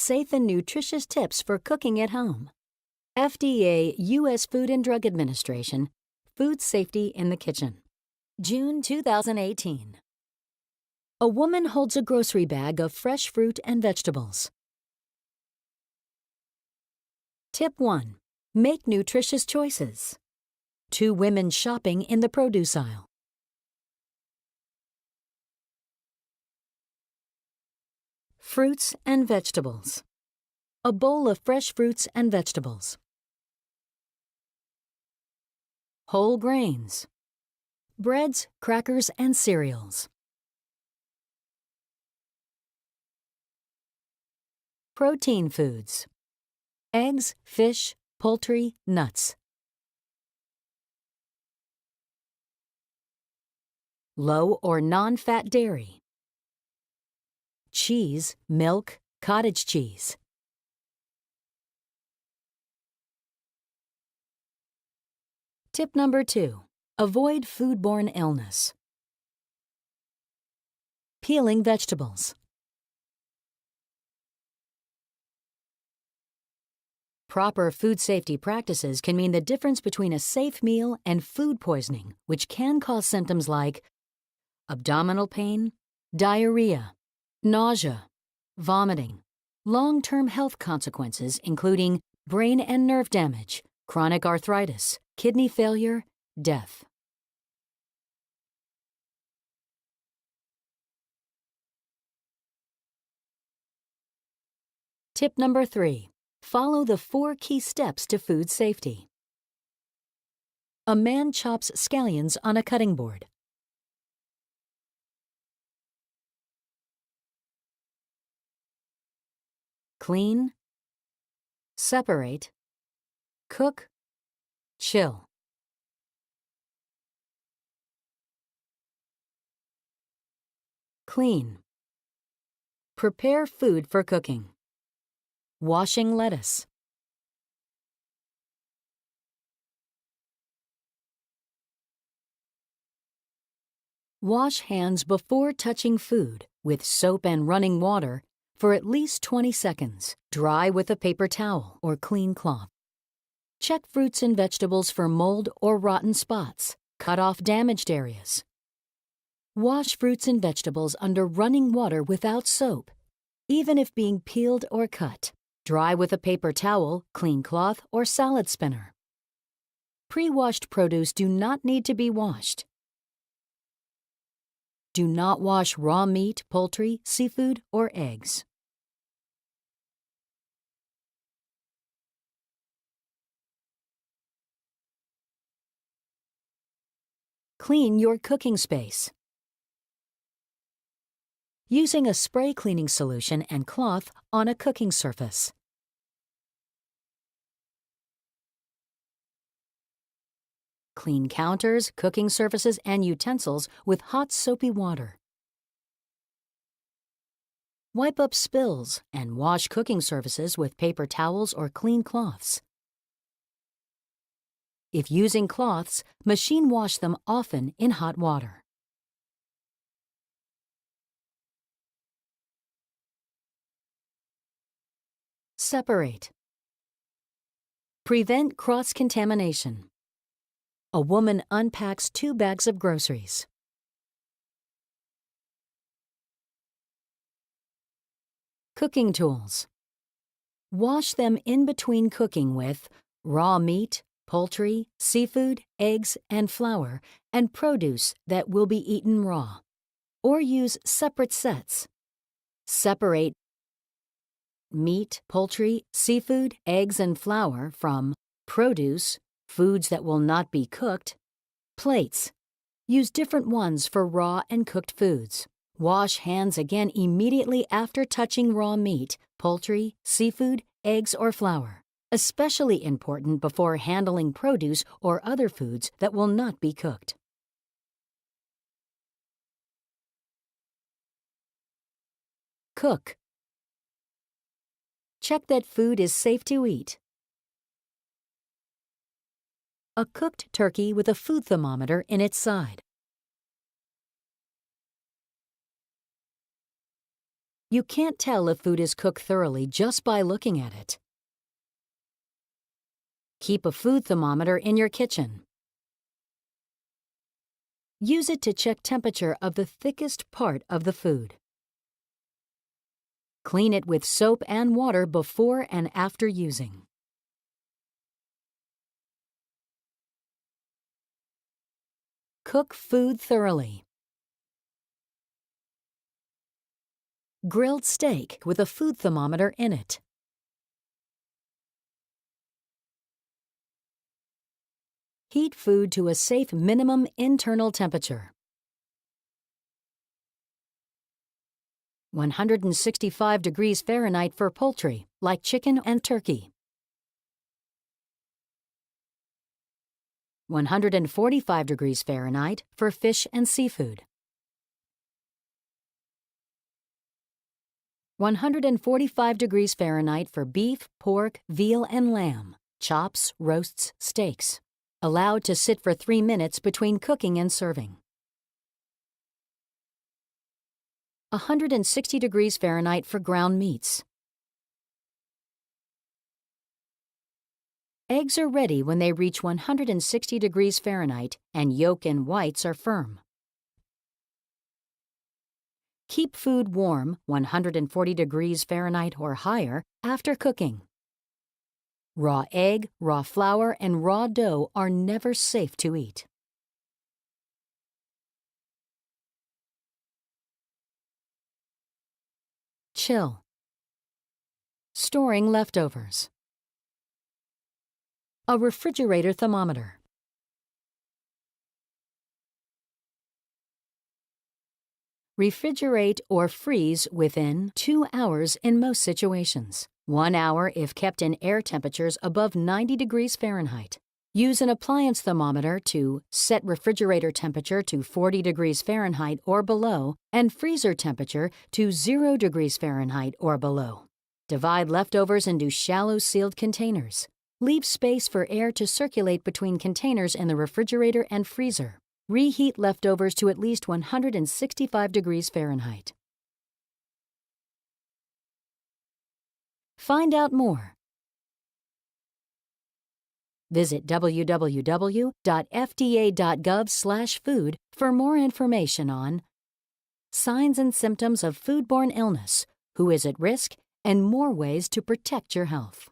safe and nutritious tips for cooking at home. FDA, U.S. Food and Drug Administration, Food Safety in the Kitchen. June 2018. A woman holds a grocery bag of fresh fruit and vegetables. Tip 1. Make nutritious choices. 2 women shopping in the produce aisle. Fruits and vegetables. A bowl of fresh fruits and vegetables. Whole grains. Breads, crackers, and cereals. Protein foods. Eggs, fish, poultry, nuts. Low or non-fat dairy. Cheese, milk, cottage cheese. Tip number 2. Avoid foodborne illness. Peeling vegetables. Proper food safety practices can mean the difference between a safe meal and food poisoning, which can cause symptoms like abdominal pain, diarrhea, nausea, vomiting, long-term health consequences including brain and nerve damage, chronic arthritis, kidney failure, death. Tip number 3. Follow the 4 key steps to food safety. A man chops scallions on a cutting board. Clean, separate, cook, chill. Clean. Prepare food for cooking. Washing lettuce. Wash hands before touching food with soap and running water for at least 20 seconds. Dry with a paper towel or clean cloth. Check fruits and vegetables for mold or rotten spots. Cut off damaged areas. Wash fruits and vegetables under running water without soap, even if being peeled or cut. Dry with a paper towel, clean cloth, or salad spinner. Pre-washed produce do not need to be washed. Do not wash raw meat, poultry, seafood, or eggs. Clean your cooking space. Using a spray cleaning solution and cloth on a cooking surface. Clean counters, cooking surfaces, and utensils with hot soapy water. Wipe up spills and wash cooking surfaces with paper towels or clean cloths. If using cloths, machine wash them often in hot water. Separate. Prevent cross-contamination. A woman unpacks 2 bags of groceries. Cooking tools. Wash them in between cooking with raw meat, poultry, seafood, eggs, and flour, and produce that will be eaten raw. Or use separate sets. Separate meat, poultry, seafood, eggs, and flour from produce, foods that will not be cooked, plates. Use different ones for raw and cooked foods. Wash hands again immediately after touching raw meat, poultry, seafood, eggs, or flour. Especially important before handling produce or other foods that will not be cooked. Cook. Check that food is safe to eat. A cooked turkey with a food thermometer in its side. You can't tell if food is cooked thoroughly just by looking at it. Keep a food thermometer in your kitchen. Use it to check temperature of the thickest part of the food. Clean it with soap and water before and after using. Cook food thoroughly. Grilled steak with a food thermometer in it. Heat food to a safe minimum internal temperature. 165 degrees Fahrenheit for poultry, like chicken and turkey. 145 degrees Fahrenheit for fish and seafood. 145 degrees Fahrenheit for beef, pork, veal, and lamb, chops, roasts, steaks. Allowed to sit for 3 minutes between cooking and serving. 160 degrees Fahrenheit for ground meats. Eggs are ready when they reach 160 degrees Fahrenheit and yolk and whites are firm. Keep food warm, 140 degrees Fahrenheit or higher, after cooking. Raw egg, raw flour, and raw dough are never safe to eat. Chill. Storing leftovers. A refrigerator thermometer. Refrigerate or freeze within 2 hours in most situations. 1 hour if kept in air temperatures above 90 degrees Fahrenheit. Use an appliance thermometer to set refrigerator temperature to 40 degrees Fahrenheit or below and freezer temperature to 0 degrees Fahrenheit or below. Divide leftovers into shallow sealed containers. Leave space for air to circulate between containers in the refrigerator and freezer. Reheat leftovers to at least 165 degrees Fahrenheit. Find out more. Visit www.fda.gov/food for more information on signs and symptoms of foodborne illness, who is at risk, and more ways to protect your health.